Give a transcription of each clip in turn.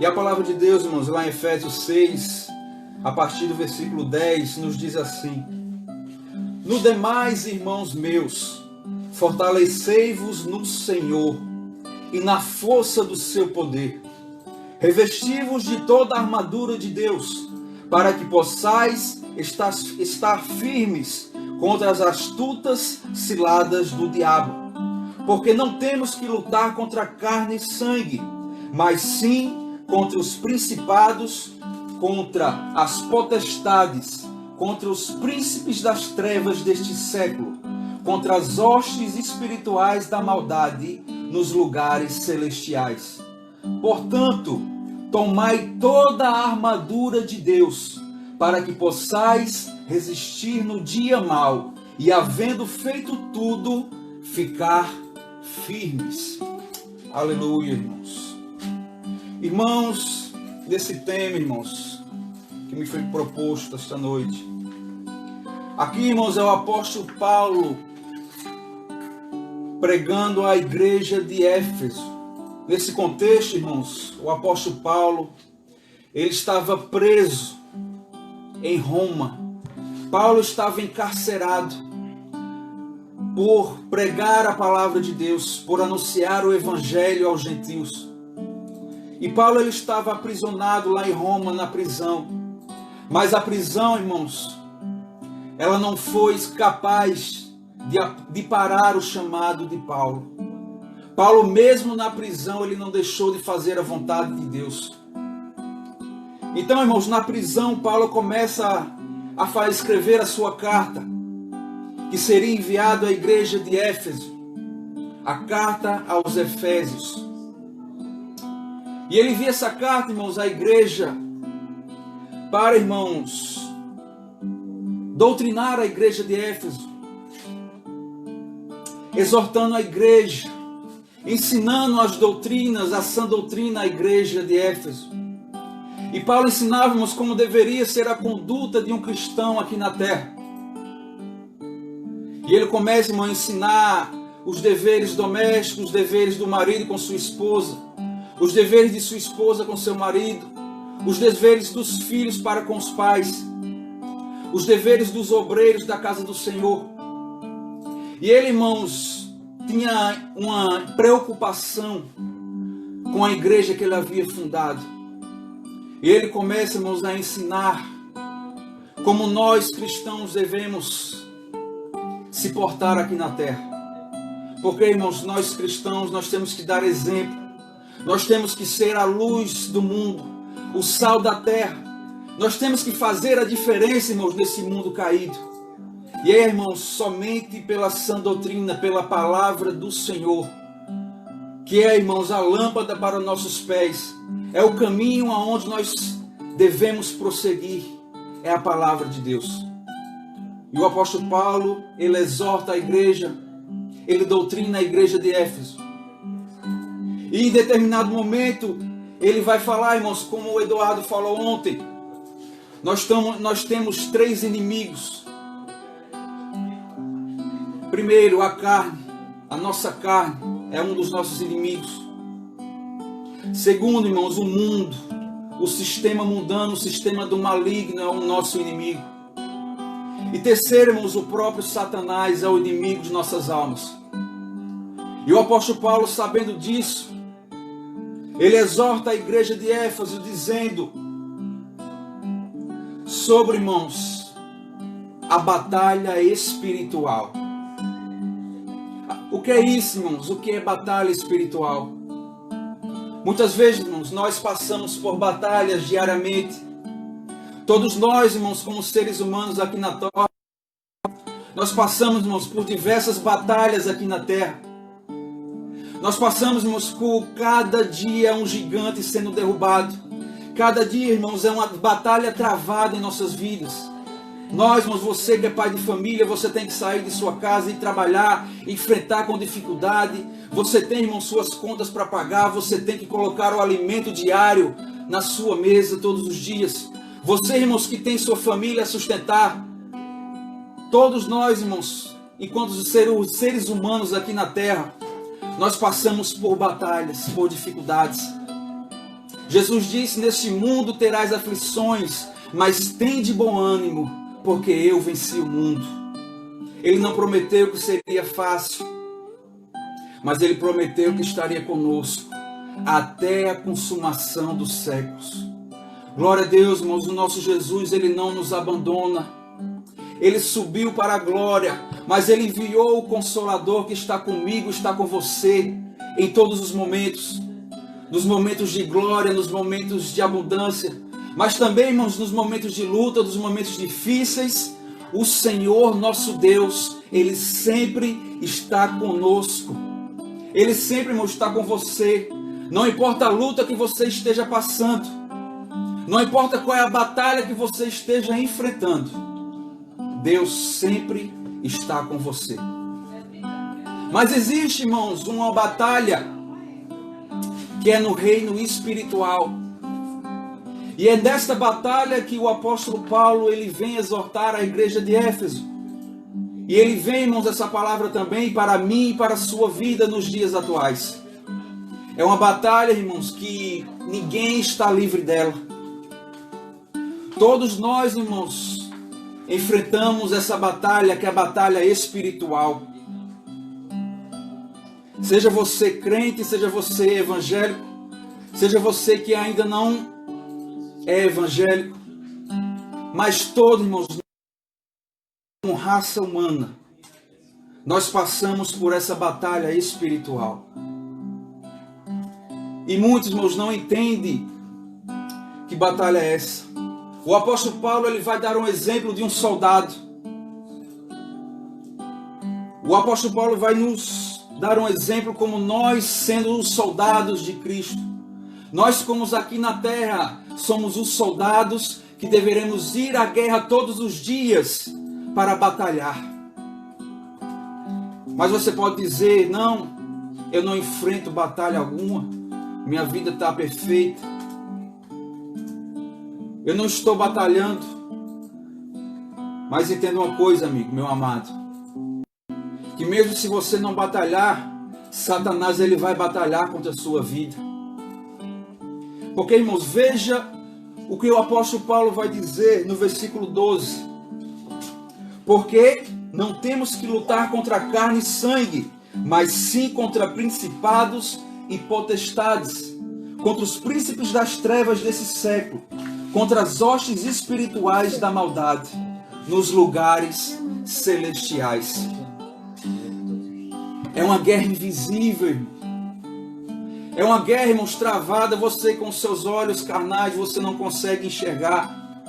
E a palavra de Deus, irmãos, lá em Efésios 6, a partir do versículo 10, nos diz assim: No demais, irmãos meus, fortalecei-vos no Senhor e na força do seu poder. Revesti-vos de toda a armadura de Deus, para que possais estar firmes contra as astutas ciladas do diabo. Porque não temos que lutar contra carne e sangue, mas sim contra os principados, contra as potestades, contra os príncipes das trevas deste século, contra as hostes espirituais da maldade nos lugares celestiais. Portanto, tomai toda a armadura de Deus, para que possais resistir no dia mau, e havendo feito tudo, ficar firmes. Aleluia, irmãos. Irmãos, nesse tema, irmãos, que me foi proposto esta noite. Aqui, irmãos, é o apóstolo Paulo pregando à igreja de Éfeso. Nesse contexto, irmãos, o apóstolo Paulo, ele estava preso em Roma. Paulo estava encarcerado por pregar a palavra de Deus, por anunciar o evangelho aos gentios. E Paulo, ele estava aprisionado lá em Roma, na prisão. Mas a prisão, irmãos, ela não foi capaz de parar o chamado de Paulo. Paulo, mesmo na prisão, ele não deixou de fazer a vontade de Deus. Então, irmãos, na prisão, Paulo começa a escrever a sua carta, que seria enviada à igreja de Éfeso, a carta aos Efésios. E ele envia essa carta, irmãos, à igreja para, irmãos, doutrinar a igreja de Éfeso, exortando a igreja, ensinando as doutrinas, a sã doutrina à igreja de Éfeso. E Paulo ensinava, irmãos, como deveria ser a conduta de um cristão aqui na terra. E ele começa, irmão, a ensinar os deveres domésticos, os deveres do marido com sua esposa, os deveres de sua esposa com seu marido, os deveres dos filhos para com os pais, os deveres dos obreiros da casa do Senhor. E ele, irmãos, tinha uma preocupação com a igreja que ele havia fundado. E ele começa, irmãos, a ensinar como nós cristãos devemos se portar aqui na terra. Porque, irmãos, nós cristãos, nós temos que dar exemplo. Nós temos que ser a luz do mundo, o sal da terra. Nós temos que fazer a diferença, irmãos, nesse mundo caído. E é, irmãos, somente pela sã doutrina, pela palavra do Senhor, que é, irmãos, a lâmpada para nossos pés, é o caminho aonde nós devemos prosseguir, é a palavra de Deus. E o apóstolo Paulo, ele exorta a igreja, ele doutrina a igreja de Éfeso. E em determinado momento, ele vai falar, irmãos, como o Eduardo falou ontem, nós temos três inimigos. Primeiro, a carne, a nossa carne é um dos nossos inimigos. Segundo, irmãos, o mundo, o sistema mundano, o sistema do maligno é o nosso inimigo. E terceiro, irmãos, o próprio Satanás é o inimigo de nossas almas. E o apóstolo Paulo, sabendo disso, ele exorta a igreja de Éfeso dizendo sobre, irmãos, a batalha espiritual. O que é isso, irmãos? O que é batalha espiritual? Muitas vezes, irmãos, nós passamos por batalhas diariamente. Todos nós, irmãos, como seres humanos aqui na terra, nós passamos, irmãos, por diversas batalhas aqui na terra. Nós passamos, irmãos, por cada dia um gigante sendo derrubado. Cada dia, irmãos, é uma batalha travada em nossas vidas. Nós, irmãos, você que é pai de família, você tem que sair de sua casa e trabalhar, enfrentar com dificuldade. Você tem, irmãos, suas contas para pagar, você tem que colocar o alimento diário na sua mesa todos os dias. Você, irmãos, que tem sua família a sustentar. Todos nós, irmãos, enquanto seres humanos aqui na terra, nós passamos por batalhas, por dificuldades. Jesus disse: neste mundo terás aflições, mas tende bom ânimo, porque eu venci o mundo. Ele não prometeu que seria fácil, mas ele prometeu que estaria conosco até a consumação dos séculos. Glória a Deus, irmãos, o nosso Jesus, ele não nos abandona. Ele subiu para a glória, mas ele enviou o Consolador que está comigo, está com você em todos os momentos. Nos momentos de glória, nos momentos de abundância, mas também, irmãos, nos momentos de luta, nos momentos difíceis. O Senhor nosso Deus, ele sempre está conosco. Ele sempre, irmão, está com você. Não importa a luta que você esteja passando, não importa qual é a batalha que você esteja enfrentando, Deus sempre está com você. Mas existe, irmãos, uma batalha que é no reino espiritual. E é desta batalha que o apóstolo Paulo ele vem exortar a igreja de Éfeso. E ele vem, irmãos, essa palavra também para mim e para a sua vida nos dias atuais. É uma batalha, irmãos, que ninguém está livre dela. Todos nós, irmãos, enfrentamos essa batalha, que é a batalha espiritual. Seja você crente, seja você evangélico, seja você que ainda não é evangélico, mas todos, irmãos, como raça humana, nós passamos por essa batalha espiritual. E muitos, irmãos, não entendem que batalha é essa. O apóstolo Paulo ele vai dar um exemplo de um soldado. O apóstolo Paulo vai nos dar um exemplo como nós sendo os soldados de Cristo. Nós, como aqui na terra, somos os soldados que deveremos ir à guerra todos os dias para batalhar. Mas você pode dizer: não, eu não enfrento batalha alguma, minha vida está perfeita, eu não estou batalhando. Mas entenda uma coisa, amigo, meu amado, que mesmo se você não batalhar, Satanás ele vai batalhar contra a sua vida. Porque, irmãos, veja o que o apóstolo Paulo vai dizer no versículo 12. Porque não temos que lutar contra carne e sangue, mas sim contra principados e potestades, contra os príncipes das trevas desse século, contra as hostes espirituais da maldade nos lugares celestiais. É uma guerra invisível, irmão. É uma guerra, irmãos, travada. Você com seus olhos carnais, você não consegue enxergar.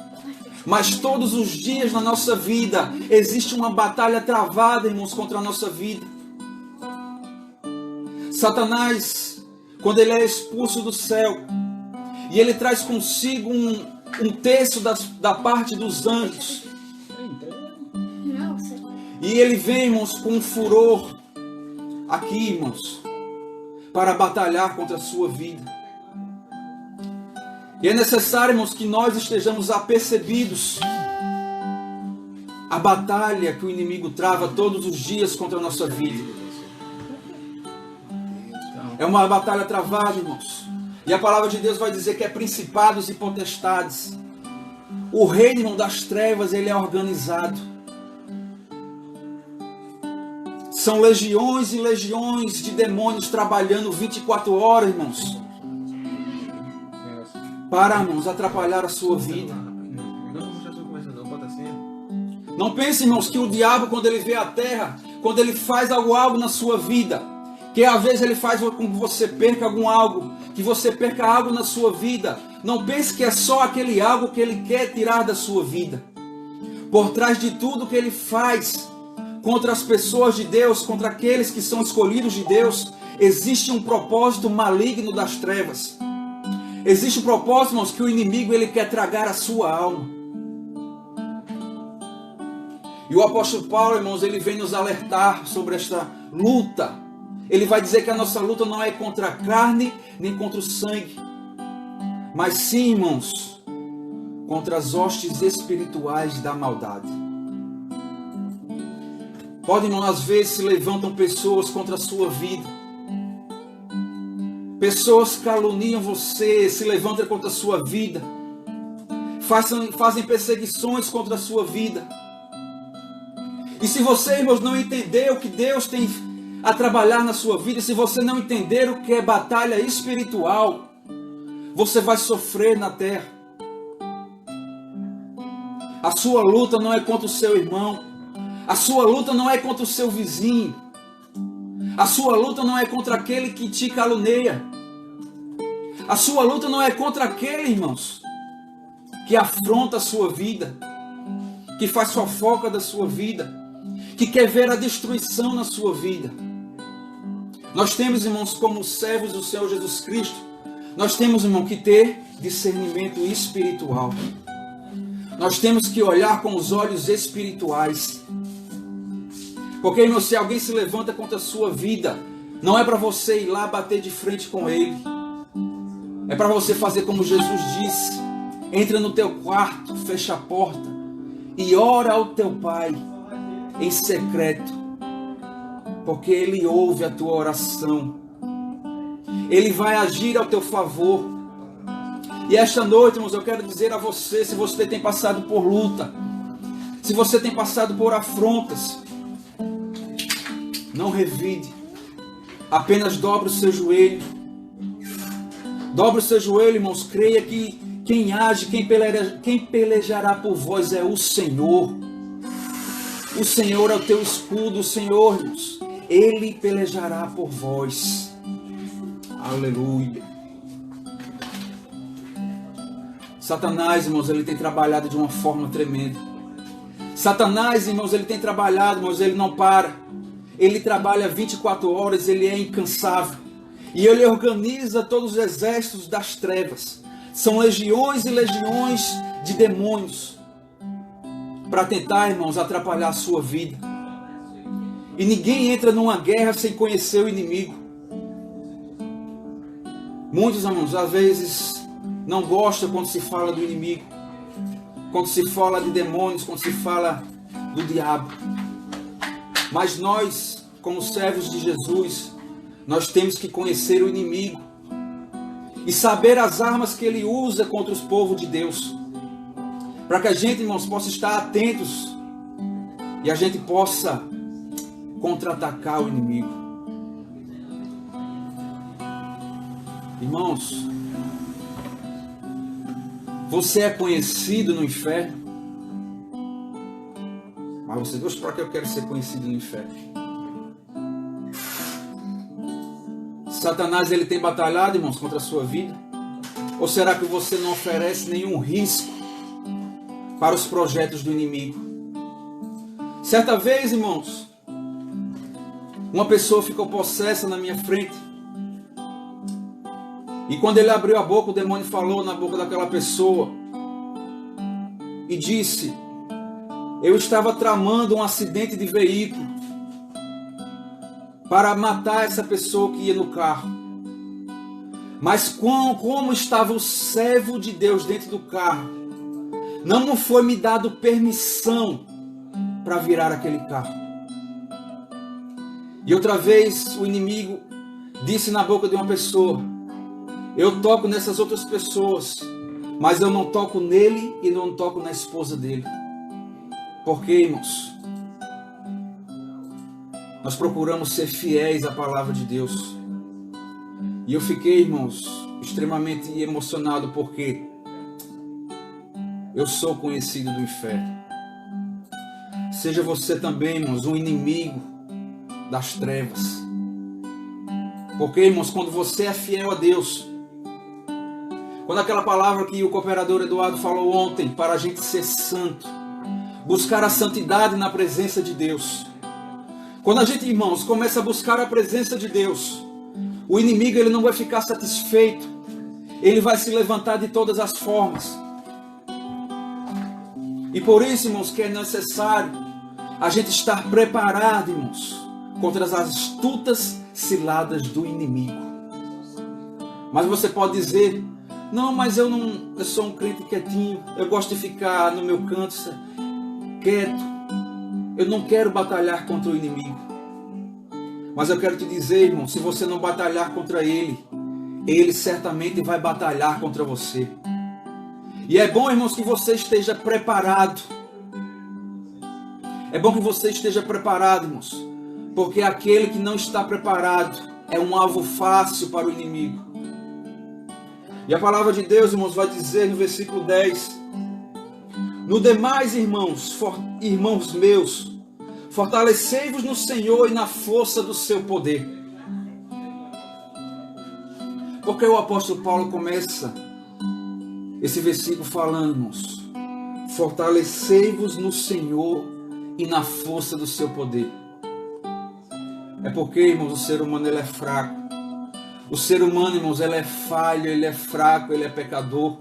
Mas todos os dias na nossa vida existe uma batalha travada, irmãos, contra a nossa vida. Satanás, quando ele é expulso do céu, e ele traz consigo um terço da parte dos anjos, e ele vem, irmãos, com um furor aqui, irmãos, para batalhar contra a sua vida. E é necessário, irmãos, que nós estejamos apercebidos a batalha que o inimigo trava todos os dias contra a nossa vida. É uma batalha travada, irmãos. E a palavra de Deus vai dizer que é principados e potestades. O reino, irmão, das trevas, ele é organizado. São legiões e legiões de demônios trabalhando 24 horas, irmãos, para, irmãos, atrapalhar a sua vida. Não pense, irmãos, que o diabo, quando ele vê a terra, quando ele faz algo na sua vida, que às vezes ele faz com que você perca algo, que você perca algo na sua vida, não pense que é só aquele algo que ele quer tirar da sua vida. Por trás de tudo que ele faz contra as pessoas de Deus, contra aqueles que são escolhidos de Deus, existe um propósito maligno das trevas. Existe um propósito, irmãos, que o inimigo ele quer tragar a sua alma. E o apóstolo Paulo, irmãos, ele vem nos alertar sobre esta luta. Ele vai dizer que a nossa luta não é contra a carne, nem contra o sangue, mas sim, irmãos, contra as hostes espirituais da maldade. Podem, irmãos, às vezes se levantam pessoas contra a sua vida. Pessoas caluniam você, se levantam contra a sua vida, fazem perseguições contra a sua vida. E se você, irmãos, não entender o que Deus tem a trabalhar na sua vida, se você não entender o que é batalha espiritual, você vai sofrer na terra. A sua luta não é contra o seu irmão, a sua luta não é contra o seu vizinho, a sua luta não é contra aquele que te caluneia, a sua luta não é contra aquele, irmãos, que afronta a sua vida, que faz fofoca da sua vida, que quer ver a destruição na sua vida. Nós temos, irmãos, como servos do Senhor Jesus Cristo, nós temos, irmão, que ter discernimento espiritual. Nós temos que olhar com os olhos espirituais. Porque, irmão, se alguém se levanta contra a sua vida, não é para você ir lá bater de frente com ele. É para você fazer como Jesus disse. Entra no teu quarto, fecha a porta e ora ao teu Pai em secreto. Porque Ele ouve a tua oração. Ele vai agir ao teu favor. E esta noite, irmãos, eu quero dizer a você, se você tem passado por luta, se você tem passado por afrontas, não revide. Apenas dobre o seu joelho. Dobre o seu joelho, irmãos. Creia que quem age, quem pelejará por vós é o Senhor. O Senhor é o teu escudo, o Senhor, irmãos. Ele pelejará por vós. Aleluia. Satanás, irmãos, ele tem trabalhado de uma forma tremenda. Satanás, irmãos, ele tem trabalhado, irmãos, ele não para. Ele trabalha 24 horas, ele é incansável. E ele organiza todos os exércitos das trevas. São legiões e legiões de demônios para tentar, irmãos, atrapalhar a sua vida. E ninguém entra numa guerra sem conhecer o inimigo. Muitos, irmãos, às vezes não gostam quando se fala do inimigo, quando se fala de demônios, quando se fala do diabo. Mas nós, como servos de Jesus, nós temos que conhecer o inimigo e saber as armas que ele usa contra os povos de Deus, para que a gente, irmãos, possa estar atentos e a gente possa contra-atacar o inimigo. Irmãos, você é conhecido no inferno? Mas você diz, para que eu quero ser conhecido no inferno? Satanás, ele tem batalhado, irmãos, contra a sua vida? Ou será que você não oferece nenhum risco para os projetos do inimigo? Certa vez, irmãos, uma pessoa ficou possessa na minha frente. E quando ele abriu a boca, o demônio falou na boca daquela pessoa e disse: eu estava tramando um acidente de veículo para matar essa pessoa que ia no carro. Mas como estava o servo de Deus dentro do carro, não foi me dado permissão para virar aquele carro. E outra vez o inimigo disse na boca de uma pessoa: eu toco nessas outras pessoas, mas eu não toco nele e não toco na esposa dele. Por quê, irmãos? Nós procuramos ser fiéis à palavra de Deus. E eu fiquei, irmãos, extremamente emocionado porque eu sou conhecido do inferno. Seja você também, irmãos, um inimigo das trevas. Porque, irmãos, quando você é fiel a Deus, quando aquela palavra que o cooperador Eduardo falou ontem, para a gente ser santo, buscar a santidade na presença de Deus. Quando a gente, irmãos, começa a buscar a presença de Deus, o inimigo ele não vai ficar satisfeito. Ele vai se levantar de todas as formas. E por isso, irmãos, que é necessário a gente estar preparado, irmãos, contra as astutas ciladas do inimigo. Mas você pode dizer: não, mas eu sou um crente quietinho, eu gosto de ficar no meu canto, quieto, eu não quero batalhar contra o inimigo. Mas eu quero te dizer, irmão, se você não batalhar contra ele, ele certamente vai batalhar contra você. E é bom, irmãos, que você esteja preparado. É bom que você esteja preparado, irmãos, porque aquele que não está preparado é um alvo fácil para o inimigo. E a palavra de Deus, irmãos, vai dizer no versículo 10: no demais, irmãos meus, fortalecei-vos no Senhor e na força do seu poder. Porque o apóstolo Paulo começa esse versículo falando, irmãos, fortalecei-vos no Senhor e na força do seu poder. É porque, irmãos, o ser humano ele é fraco. O ser humano, irmãos, ele é falho, ele é fraco, ele é pecador.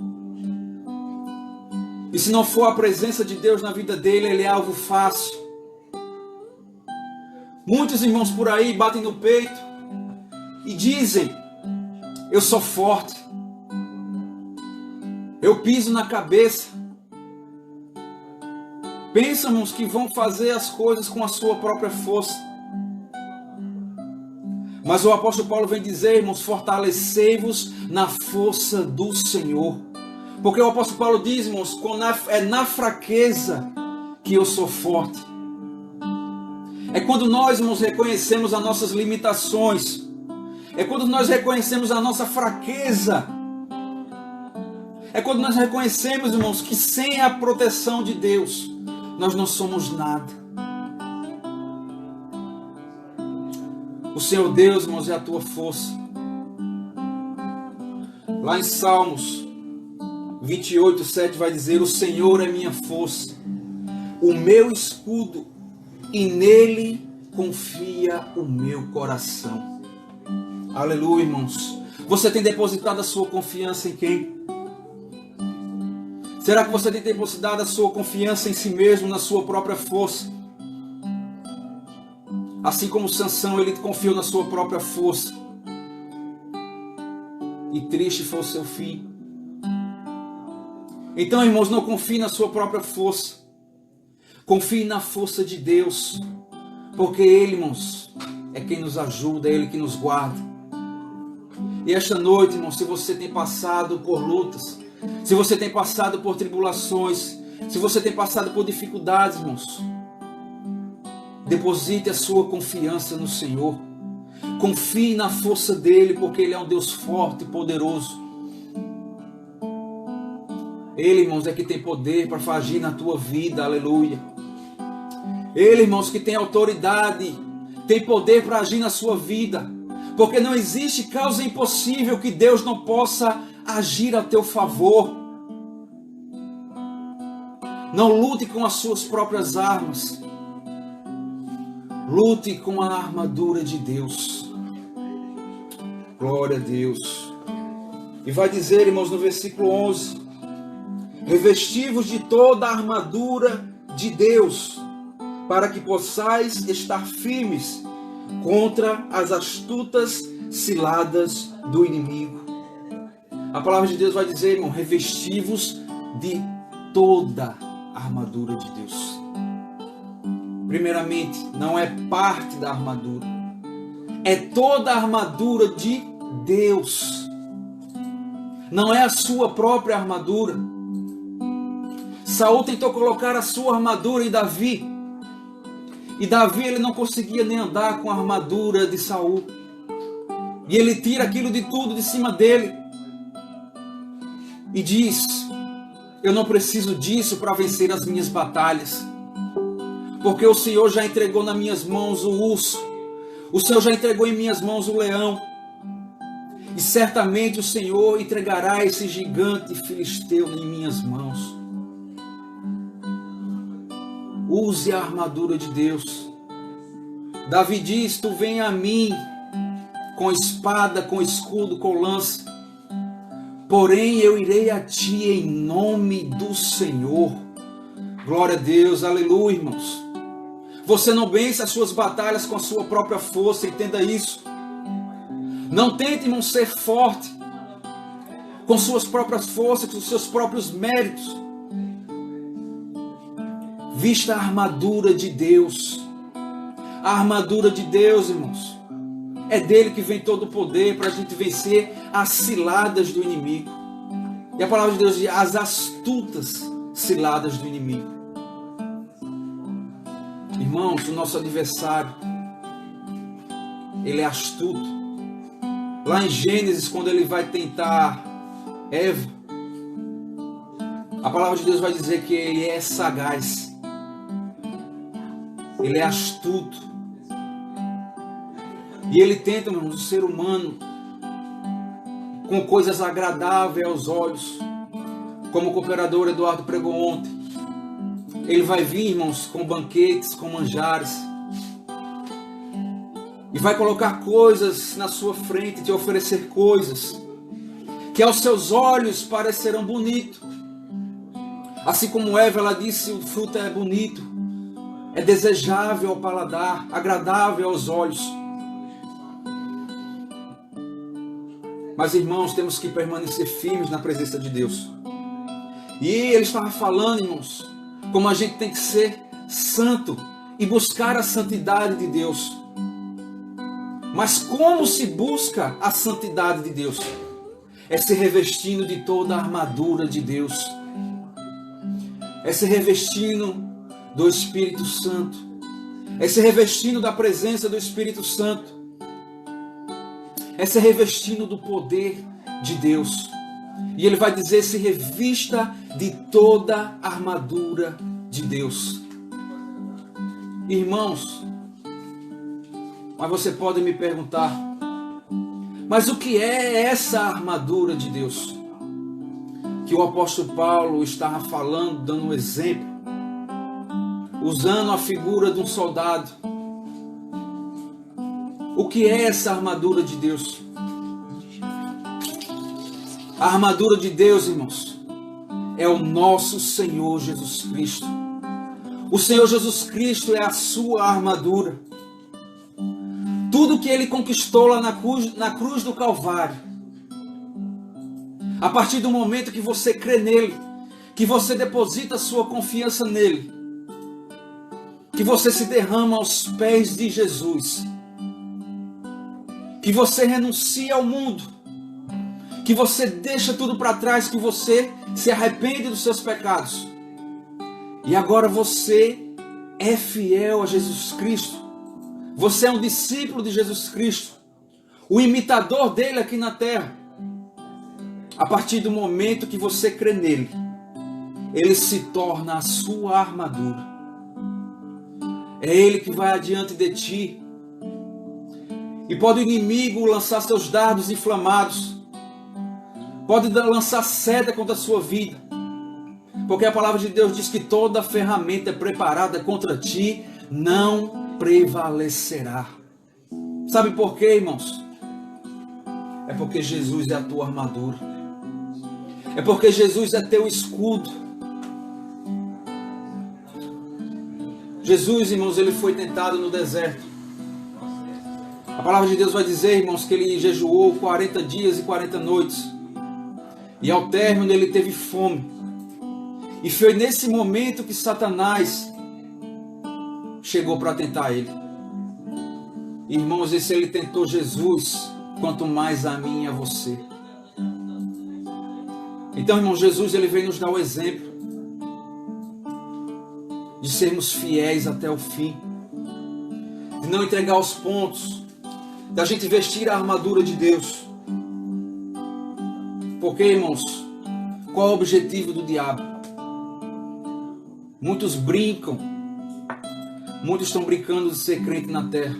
E se não for a presença de Deus na vida dele, ele é alvo fácil. Muitos irmãos por aí batem no peito e dizem: eu sou forte, eu piso na cabeça. Pensam, irmãos, que vão fazer as coisas com a sua própria força. Mas o apóstolo Paulo vem dizer, irmãos, fortalecei-vos na força do Senhor. Porque o apóstolo Paulo diz, irmãos, é na fraqueza que eu sou forte. É quando nós, irmãos, reconhecemos as nossas limitações. É quando nós reconhecemos a nossa fraqueza. É quando nós reconhecemos, irmãos, que sem a proteção de Deus, nós não somos nada. O Senhor Deus, irmãos, é a tua força. Lá em Salmos 28, 7 vai dizer: o Senhor é minha força, o meu escudo, e nele confia o meu coração. Aleluia, irmãos. Você tem depositado a sua confiança em quem? Será que você tem depositado a sua confiança em si mesmo, na sua própria força? Assim como Sansão, ele confiou na sua própria força. E triste foi o seu fim. Então, irmãos, não confie na sua própria força. Confie na força de Deus. Porque Ele, irmãos, é quem nos ajuda, é Ele que nos guarda. E esta noite, irmãos, se você tem passado por lutas, se você tem passado por tribulações, se você tem passado por dificuldades, irmãos, deposite a sua confiança no Senhor. Confie na força dEle, porque Ele é um Deus forte e poderoso. Ele, irmãos, é que tem poder para agir na tua vida, aleluia. Ele, irmãos, que tem autoridade, tem poder para agir na sua vida. Porque não existe causa impossível que Deus não possa agir a teu favor. Não lute com as suas próprias armas. Lute com a armadura de Deus. Glória a Deus. E vai dizer, irmãos, no versículo 11: revesti-vos de toda a armadura de Deus, para que possais estar firmes contra as astutas ciladas do inimigo. A palavra de Deus vai dizer, irmão, revesti-vos de toda a armadura de Deus. Primeiramente, não é parte da armadura, é toda a armadura de Deus. Não é a sua própria armadura. Saul tentou colocar a sua armadura em Davi. E Davi, ele não conseguia nem andar com a armadura de Saul. E ele tira aquilo de tudo de cima dele. E diz: eu não preciso disso para vencer as minhas batalhas. Porque o Senhor já entregou nas minhas mãos o urso. O Senhor já entregou em minhas mãos o leão. E certamente o Senhor entregará esse gigante filisteu em minhas mãos. Use a armadura de Deus. Davi diz: tu vem a mim com espada, com escudo, com lança. Porém eu irei a ti em nome do Senhor. Glória a Deus, aleluia, irmãos. Você não vence as suas batalhas com a sua própria força, entenda isso. Não tente, irmão, ser forte com suas próprias forças, com seus próprios méritos. Vista a armadura de Deus. A armadura de Deus, irmãos, É dele que vem todo o poder para a gente vencer as ciladas do inimigo. E a palavra de Deus diz: as astutas ciladas do inimigo. Irmãos, o nosso adversário, ele é astuto. Lá em Gênesis, quando ele vai tentar Eva, a palavra de Deus vai dizer que ele é sagaz. Ele é astuto. E ele tenta, irmãos, o ser humano com coisas agradáveis aos olhos. Como o cooperador Eduardo pregou ontem. Ele vai vir, irmãos, com banquetes, com manjares. E vai colocar coisas na sua frente, te oferecer coisas que aos seus olhos parecerão bonitos. Assim como Eva, ela disse, o fruto é bonito, é desejável ao paladar, agradável aos olhos. Mas, irmãos, temos que permanecer firmes na presença de Deus. E ele estava falando, irmãos, como a gente tem que ser santo e buscar a santidade de Deus. Mas como se busca a santidade de Deus? É se revestindo de toda a armadura de Deus. É se revestindo do Espírito Santo. É se revestindo da presença do Espírito Santo. É se revestindo do poder de Deus. E ele vai dizer: se revista de toda a armadura de Deus. Irmãos, mas você pode me perguntar, mas o que é essa armadura de Deus? Que o apóstolo Paulo estava falando, dando um exemplo, usando a figura de um soldado. O que é essa armadura de Deus? A armadura de Deus, irmãos, é o nosso Senhor Jesus Cristo. O Senhor Jesus Cristo é a sua armadura. Tudo que Ele conquistou lá na cruz do Calvário, a partir do momento que você crê nele, que você deposita sua confiança nele, que você se derrama aos pés de Jesus, que você renuncia ao mundo, que você deixa tudo para trás, que você se arrepende dos seus pecados, e agora você é fiel a Jesus Cristo. Você é um discípulo de Jesus Cristo, o imitador dele aqui na terra. A partir do momento que você crê nele, ele se torna a sua armadura. É ele que vai adiante de ti. E pode o inimigo lançar seus dardos inflamados, pode lançar seta contra a sua vida, porque a palavra de Deus diz que toda ferramenta preparada contra ti não prevalecerá. Sabe por quê, irmãos? É porque Jesus é a tua armadura. É porque Jesus é teu escudo. Jesus, irmãos, ele foi tentado no deserto. A palavra de Deus vai dizer, irmãos, que ele jejuou 40 dias e 40 noites. E ao término ele teve fome. E foi nesse momento que Satanás chegou para tentar ele. Irmãos, e se ele tentou Jesus, quanto mais a mim e a você. Então, irmão, Jesus ele vem nos dar o exemplo de sermos fiéis até o fim, de não entregar os pontos, da gente vestir a armadura de Deus. Porque, irmãos, qual é o objetivo do diabo? Muitos brincam, muitos estão brincando de ser crente na terra.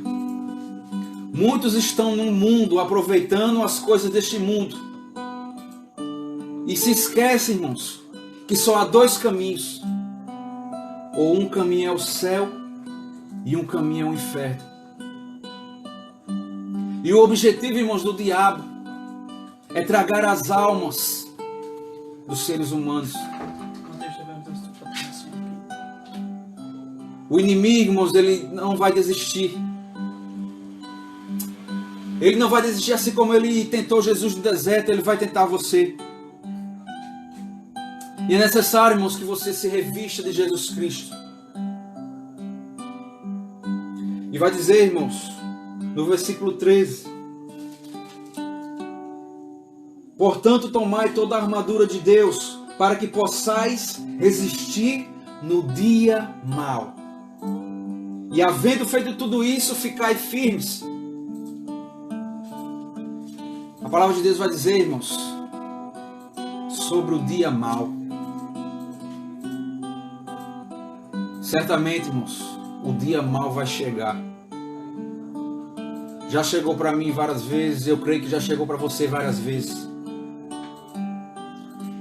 Muitos estão no mundo aproveitando as coisas deste mundo. E se esquecem, irmãos, que só há dois caminhos. Ou um caminho é o céu e um caminho é o inferno. E o objetivo, irmãos, do diabo é tragar as almas dos seres humanos. O inimigo, irmãos, ele não vai desistir. Ele não vai desistir, assim como ele tentou Jesus no deserto, ele vai tentar você. E é necessário, irmãos, que você se revista de Jesus Cristo. E vai dizer, irmãos, no versículo 13. Portanto, tomai toda a armadura de Deus, para que possais resistir no dia mau. E havendo feito tudo isso, ficai firmes. A palavra de Deus vai dizer, irmãos, sobre o dia mau. Certamente, irmãos, o dia mau vai chegar. Já chegou para mim várias vezes, eu creio que já chegou para você várias vezes.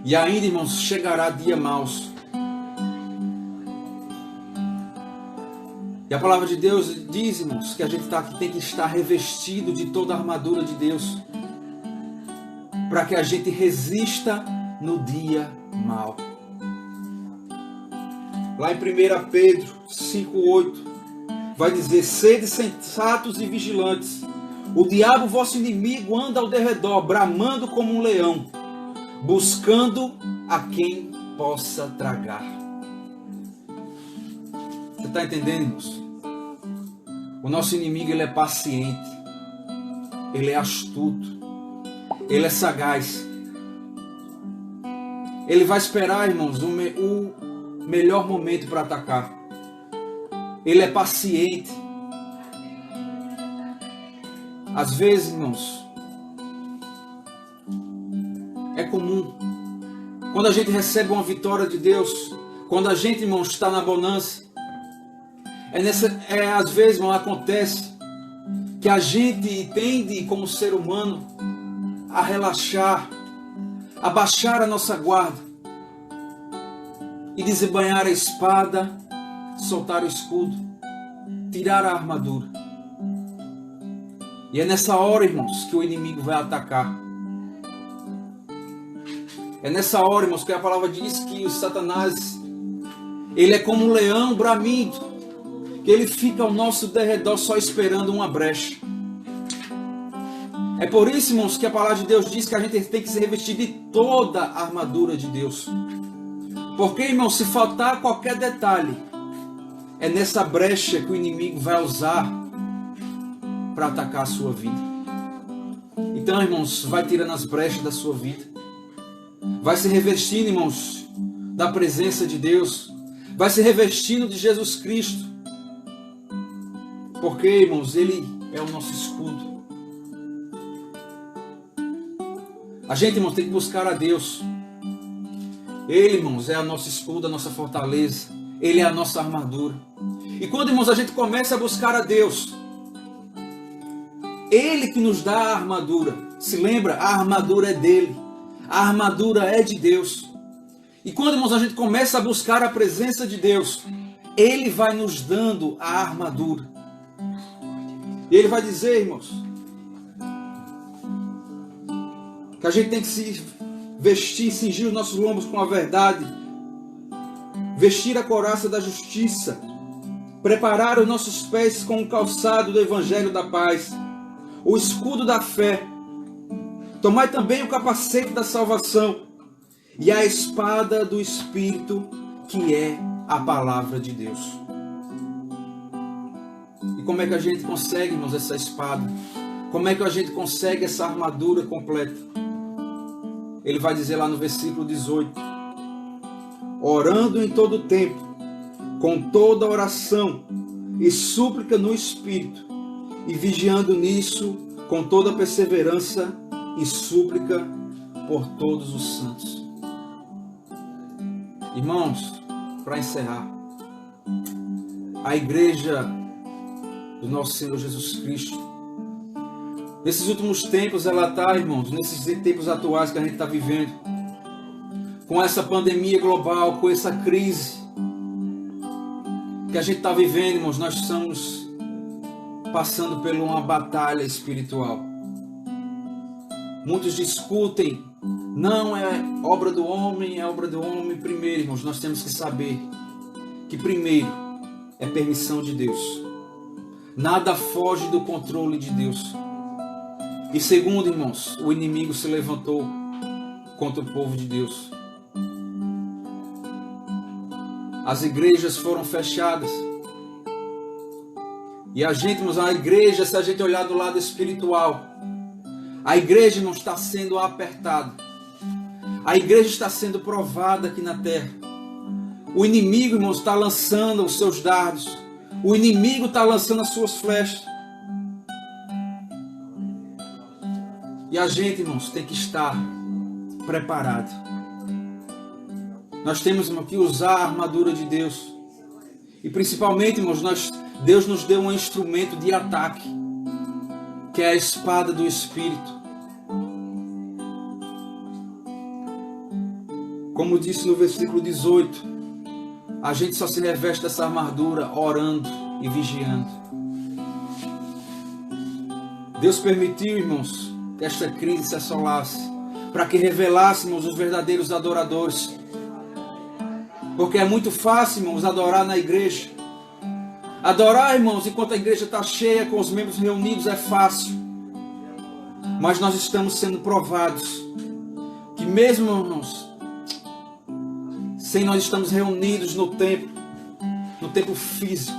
E ainda, irmãos, chegará dia maus. E a palavra de Deus diz, irmãos, que a gente tem que estar revestido de toda a armadura de Deus, para que a gente resista no dia mau. Lá em 1 Pedro 5,8 vai dizer: sede sensatos e vigilantes. O diabo, vosso inimigo, anda ao derredor, bramando como um leão, buscando a quem possa tragar. Você está entendendo, irmãos? O nosso inimigo, ele é paciente, ele é astuto, ele é sagaz. Ele vai esperar, irmãos, o melhor momento para atacar. Ele é paciente. Às vezes, irmãos, é comum, quando a gente recebe uma vitória de Deus, quando a gente, irmãos, está na bonança, às vezes, irmão, acontece que a gente tende, como ser humano, a relaxar, a baixar a nossa guarda e desembainhar a espada, soltar o escudo, tirar a armadura. E é nessa hora, irmãos, que o inimigo vai atacar. É nessa hora, irmãos, que a palavra diz que o Satanás, ele é como um leão bramindo, que ele fica ao nosso derredor só esperando uma brecha. É por isso, irmãos, que a palavra de Deus diz que a gente tem que se revestir de toda a armadura de Deus. Porque, irmãos, se faltar qualquer detalhe, é nessa brecha que o inimigo vai usar para atacar a sua vida. Então, irmãos, vai tirando as brechas da sua vida. Vai se revestindo, irmãos, da presença de Deus. Vai se revestindo de Jesus Cristo. Porque, irmãos, Ele é o nosso escudo. A gente, irmãos, tem que buscar a Deus. Ele, irmãos, é a nossa escudo, a nossa fortaleza. Ele é a nossa armadura. E quando, irmãos, a gente começa a buscar a Deus, Ele que nos dá a armadura. Se lembra? A armadura é dele. A armadura é de Deus. E quando, irmãos, a gente começa a buscar a presença de Deus, Ele vai nos dando a armadura. E Ele vai dizer, irmãos, que a gente tem que se vestir, cingir os nossos lombos com a verdade, vestir a couraça da justiça, preparar os nossos pés com o calçado do evangelho da paz, o escudo da fé, tomai também o capacete da salvação e a espada do Espírito, que é a palavra de Deus. E como é que a gente consegue, irmãos, essa espada? Como é que a gente consegue essa armadura completa? Ele vai dizer lá no versículo 18: orando em todo tempo, com toda oração e súplica no Espírito, e vigiando nisso com toda perseverança e súplica por todos os santos. Irmãos, para encerrar, a igreja do nosso Senhor Jesus Cristo, nesses últimos tempos, ela está, irmãos, nesses tempos atuais que a gente está vivendo, com essa pandemia global, com essa crise que a gente está vivendo, irmãos, nós estamos passando por uma batalha espiritual. Muitos discutem, não é obra do homem, é obra do homem. Primeiro, irmãos, nós temos que saber que primeiro é permissão de Deus. Nada foge do controle de Deus. E segundo, irmãos, o inimigo se levantou contra o povo de Deus. As igrejas foram fechadas. E a gente, irmãos, a igreja, se a gente olhar do lado espiritual, a igreja não está sendo apertada. A igreja está sendo provada aqui na terra. O inimigo, irmãos, está lançando os seus dardos. O inimigo está lançando as suas flechas. E a gente, irmãos, tem que estar preparado. Nós temos, irmão, que usar a armadura de Deus. E principalmente, irmãos, Deus nos deu um instrumento de ataque, que é a espada do Espírito. Como disse no versículo 18, a gente só se reveste dessa armadura orando e vigiando. Deus permitiu, irmãos, que esta crise se assolasse, para que revelássemos os verdadeiros adoradores. Porque é muito fácil, irmãos, adorar na igreja. Adorar, irmãos, enquanto a igreja está cheia, com os membros reunidos, é fácil. Mas nós estamos sendo provados que mesmo, irmãos, sem nós estamos reunidos no templo físico,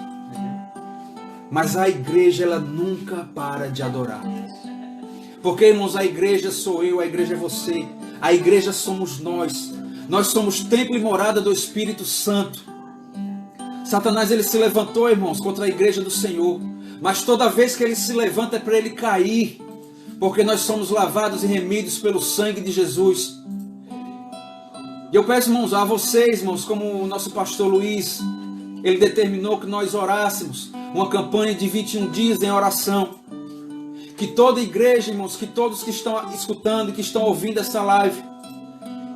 mas a igreja, ela nunca para de adorar. Porque, irmãos, a igreja sou eu, a igreja é você, a igreja somos nós. Nós somos templo e morada do Espírito Santo. Satanás, ele se levantou, irmãos, contra a igreja do Senhor. Mas toda vez que ele se levanta é para ele cair. Porque nós somos lavados e remidos pelo sangue de Jesus. E eu peço, irmãos, a vocês, irmãos, como o nosso pastor Luiz, ele determinou que nós orássemos uma campanha de 21 dias em oração. Que toda igreja, irmãos, que todos que estão escutando e que estão ouvindo essa live,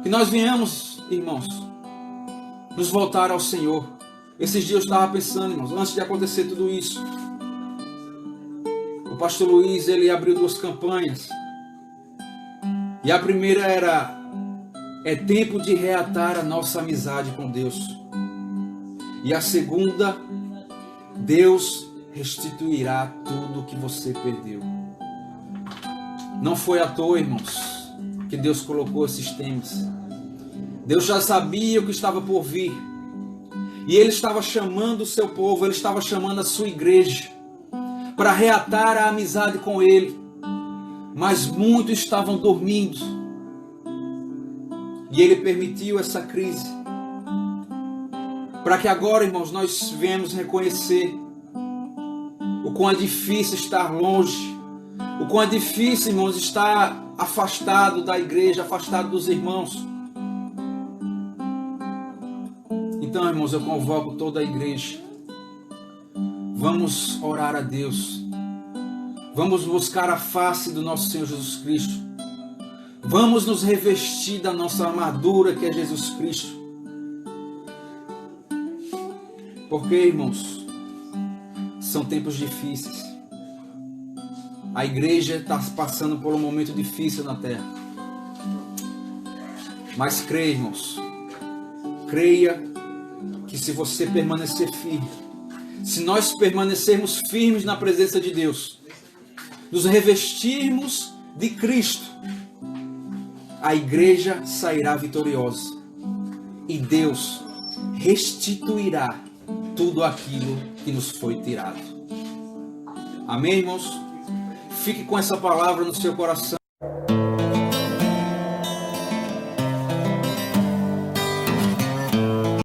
que nós venhamos, irmãos, nos voltar ao Senhor. Esses dias eu estava pensando, irmãos, antes de acontecer tudo isso, o pastor Luiz, ele abriu 2 campanhas. E a primeira era: é tempo de reatar a nossa amizade com Deus. E a segunda: Deus restituirá tudo que você perdeu. Não foi à toa, irmãos, que Deus colocou esses temas. Deus já sabia o que estava por vir. E Ele estava chamando o seu povo, Ele estava chamando a sua igreja para reatar a amizade com Ele. Mas muitos estavam dormindo. E Ele permitiu essa crise para que agora, irmãos, nós venhamos reconhecer o quão é difícil estar longe, o quão é difícil, irmãos, estar afastado da igreja, afastado dos irmãos. Então, irmãos, eu convoco toda a igreja. Vamos orar a Deus. Vamos buscar a face do nosso Senhor Jesus Cristo. Vamos nos revestir da nossa armadura, que é Jesus Cristo. Porque, irmãos, são tempos difíceis. A igreja está passando por um momento difícil na terra. Mas creia, irmãos, creia que se você permanecer firme, se nós permanecermos firmes na presença de Deus, nos revestirmos de Cristo, a igreja sairá vitoriosa e Deus restituirá tudo aquilo que nos foi tirado. Amém, irmãos? Fique com essa palavra no seu coração.